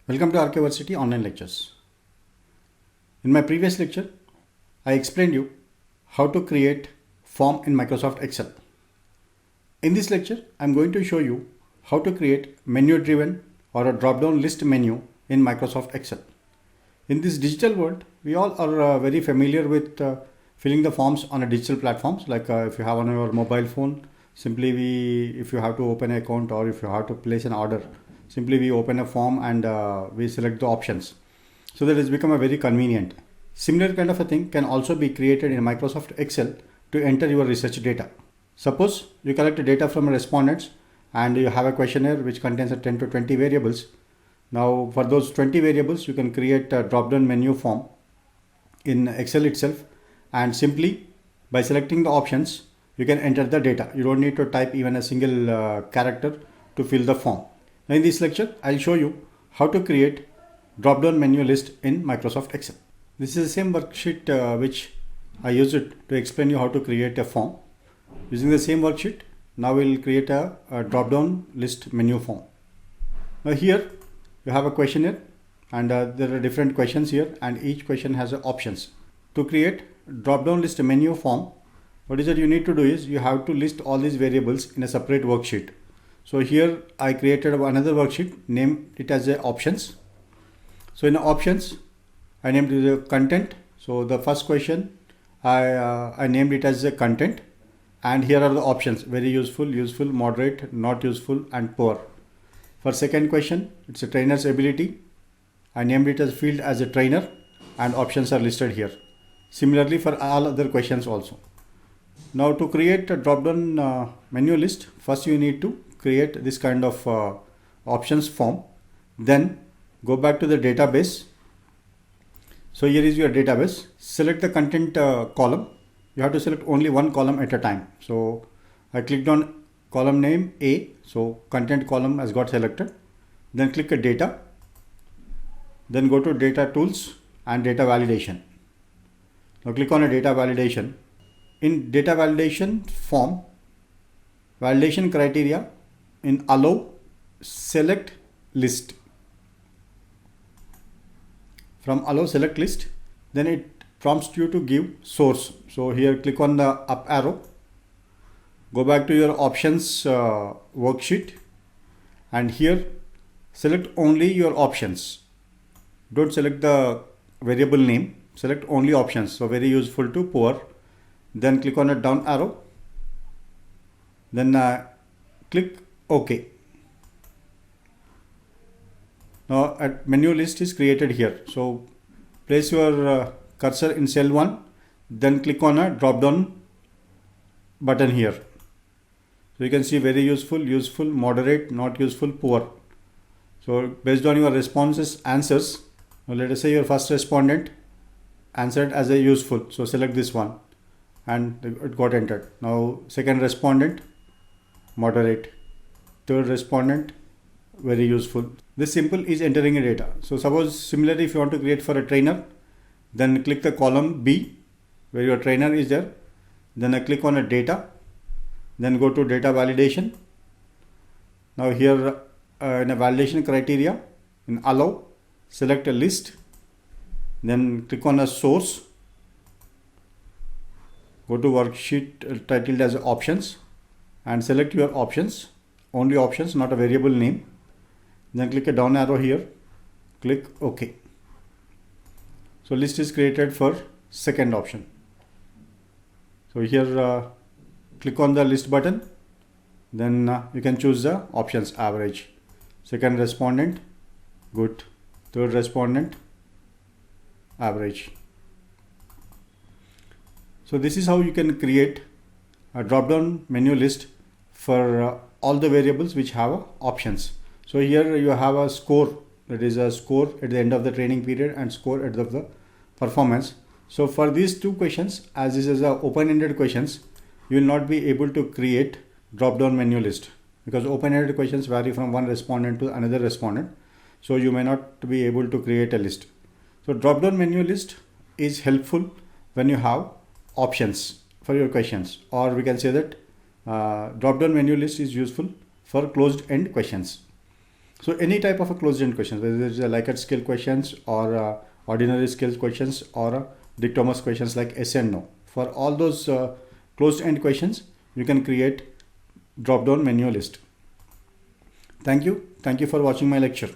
Welcome to Archiversity online lectures. In my previous lecture, I explained you how to create form in Microsoft Excel. In this lecture, I am going to show you how to create menu driven or a drop-down list menu in Microsoft Excel. In this digital world, we all are very familiar with filling the forms on a digital platforms like if you have on your mobile phone, if you have to open an account or if you have to place an order, simply we open a form and we select the options. So that has become a very convenient. Similar kind of a thing can also be created in Microsoft Excel to enter your research data. Suppose you collect data from respondents and you have a questionnaire which contains 10 to 20 variables. Now for those 20 variables, you can create a drop-down menu form in Excel itself, and simply by selecting the options, you can enter the data. You don't need to type even a single character to fill the form. Now in this lecture, I'll show you how to create drop-down menu list in Microsoft Excel. This is the same worksheet which I used it to explain you how to create a form. Using the same worksheet, now we'll create a drop-down list menu form. Now here you have a questionnaire and there are different questions here, and each question has options. To create drop-down list menu form, what is that you need to do is you have to list all these variables in a separate worksheet. So here I created another worksheet, named it as a options. So in options, I named it as content. So the first question I named it as a content, and here are the options: very useful, useful, moderate, not useful, and poor. For second question, it's a trainer's ability. I named it as field as a trainer, and options are listed here. Similarly for all other questions also. Now to create a drop-down menu list, first you need to create this kind of options form. Then go back to the database. So here is your database. Select the content column. You have to select only one column at a time. So I clicked on column name A. So content column has got selected. Then click a data. Then go to data tools and data validation. Now click on a data validation. In data validation form, validation criteria, in allow, select list. From allow select list, then it prompts you to give source. So here click on the up arrow, go back to your options worksheet, and here select only your options. Don't select the variable name, select only options. So very useful to poor. Then click on a down arrow, then click OK. Now a menu list is created here. So place your cursor in cell 1, then click on a drop down button here. So you can see very useful, useful, moderate, not useful, poor. So based on your responses answers, now let us say your first respondent answered as a useful. So select this one and it got entered. Now second respondent, moderate. Third respondent, very useful. This simple is entering a data. So suppose similarly if you want to create for a trainer, then click the column B where your trainer is there. Then I click on a data, then go to data validation. Now here in a validation criteria, in allow, select a list, then click on a source, go to worksheet titled as options and select your options, only options, not a variable name. Then click a down arrow here, click OK. So list is created for second option. So here click on the list button, then you can choose the options average. Second respondent, good. Third respondent, average. So this is how you can create a drop-down menu list for all the variables which have options. So here you have a score, that is a score at the end of the training period and score at the performance. So for these two questions, as this is a open-ended questions, you will not be able to create drop-down menu list because open-ended questions vary from one respondent to another respondent. So you may not be able to create a list. So drop-down menu list is helpful when you have options for your questions, or we can say that drop-down menu list is useful for closed-end questions. So any type of a closed-end questions, whether it's a Likert scale questions or ordinary scale questions or Dick Thomas questions like yes and no. For all those closed-end questions, you can create drop-down menu list. Thank you. Thank you for watching my lecture.